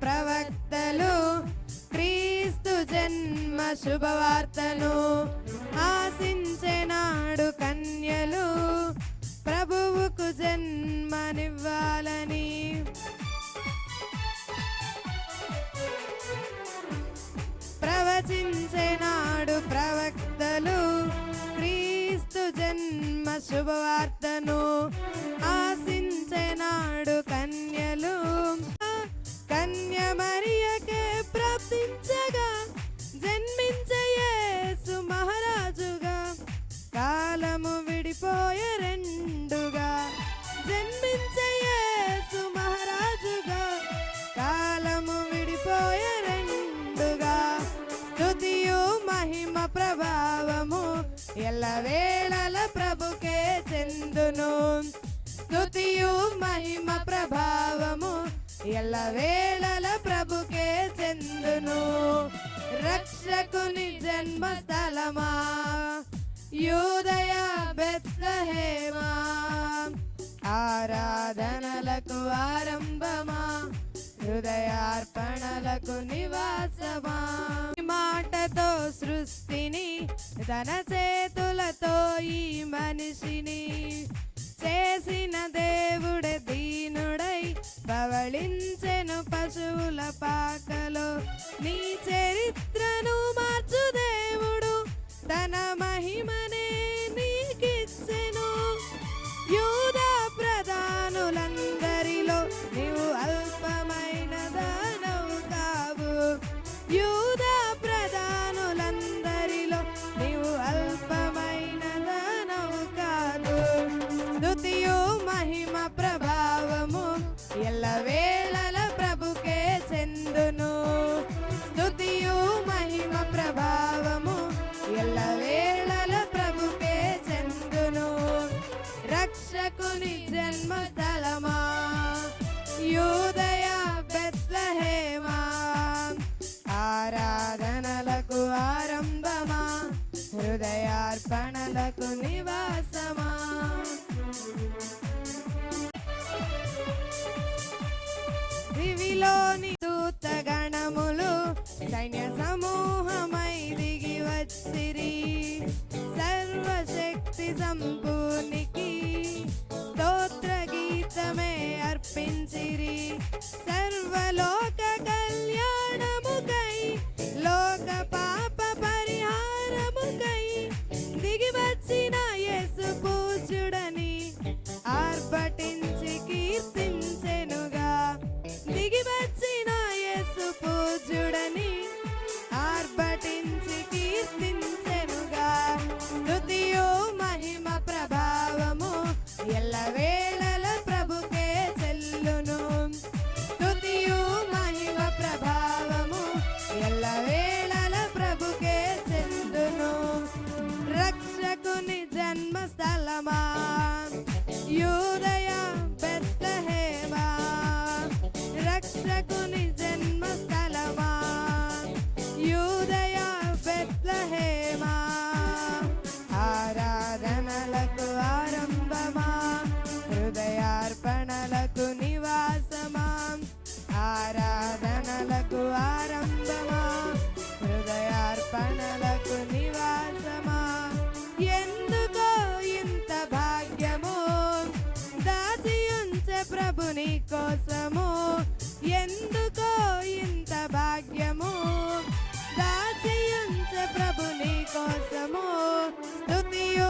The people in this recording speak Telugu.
ప్రవక్తలు క్రీస్తు జన్మ శుభవార్తను ఆశించెనాడు కన్యలు ప్రభువుకు జన్మనివ్వాలని. ప్రవచించెనాడు ప్రవక్తలు క్రీస్తు జన్మ శుభవార్తను ఆశించెనాడు కన్యలు. కన్య మరియకే ప్రాప్తించగా జన్మించే యేసు మహారాజుగా కాలము విడిపోయే రెండుగా. జన్మించే యేసు మహారాజుగా కాలము విడిపోయే రెండుగా. స్తుతియు మహిమ ప్రభావము ఎల్లవేళల ప్రభుకే చెందును. స్తుతియు మహిమ ప్రభావము ఎల్లవేళల ప్రభుకే చెందును. రక్షకుని జన్మస్థలమా యూదయ బెత్లెహేమా, ఆరాధనలకు ఆరంభమా హృదయార్పణలకు నివాసమా. మాటతో సృష్టిని తన చేతులతో ఈ మనిషిని చేసిన దేవుడే దీనుడై పవళించెను పశువుల పాకలో. నీ చరిత్రను మార్చు దేవుడు తన మహిమనే నీకిచ్చెను. యూదా ప్రధానులందరిలో నీవు అల్పమైన దానవు కావు. యూదా ప్రధానులందరిలో నీవు అల్పమైన దానవు కాదు. స్తుతియు మహిమ ప్రభావము ఎల్లవేళల ప్రభుకే చెందును. స్తుతియు మహిమ ప్రభావము ఎల్లవేళల ప్రభుకే చెందును. రక్షకుని జన్మస్థలమా యూదయ బెత్లెహేమా, ఆరాధనలకు ఆరంభమా హృదయార్పణలకు నివాసమా. దివిలోని దూతగణములు సైన్య సమూహమై దిగి వచ్చిరి. సర్వశక్తి సంపూర్ణికి స్తోత్ర గీతమే అర్పించిరి. సర్వలోక కళ్యాణముకై లోక పాప పరిహారముకై దిగి వచ్చిన యేసు పూజ్యుడని ఆర్భటించి కీర్తించెనుగా. దిగి వచ్చిన యేసు పూజ్యుడని ఆర్భటించి కీర్తించెనుగా. స్తుతియు మహిమ ప్రభావము ఎల్లవేళల ప్రభుకే చెల్లును. స్తుతియు మహిమ ప్రభావము ఎల్లవేళల ప్రభుకే చెందును. రక్షకుని జన్మస్థలమా యూదయ బెత్లెహేమా, రక్షకుని జన్మస్థలమా యూదయ బెత్లెహేమా, ఆరాధనలకు ఆరంభమా హృదయార్పణలకు నివాసమా. ఆరాధనలకు ఆరంభమా హృదయార్పణలకు నివాసమా. ఎందుకో ఇంత భాగ్యము దాచి ఉంచే ప్రభుని కోసము. ఎందుకో ఇంత భాగ్యము దాచి ఉంచే ప్రభుని కోసము. స్తుతియు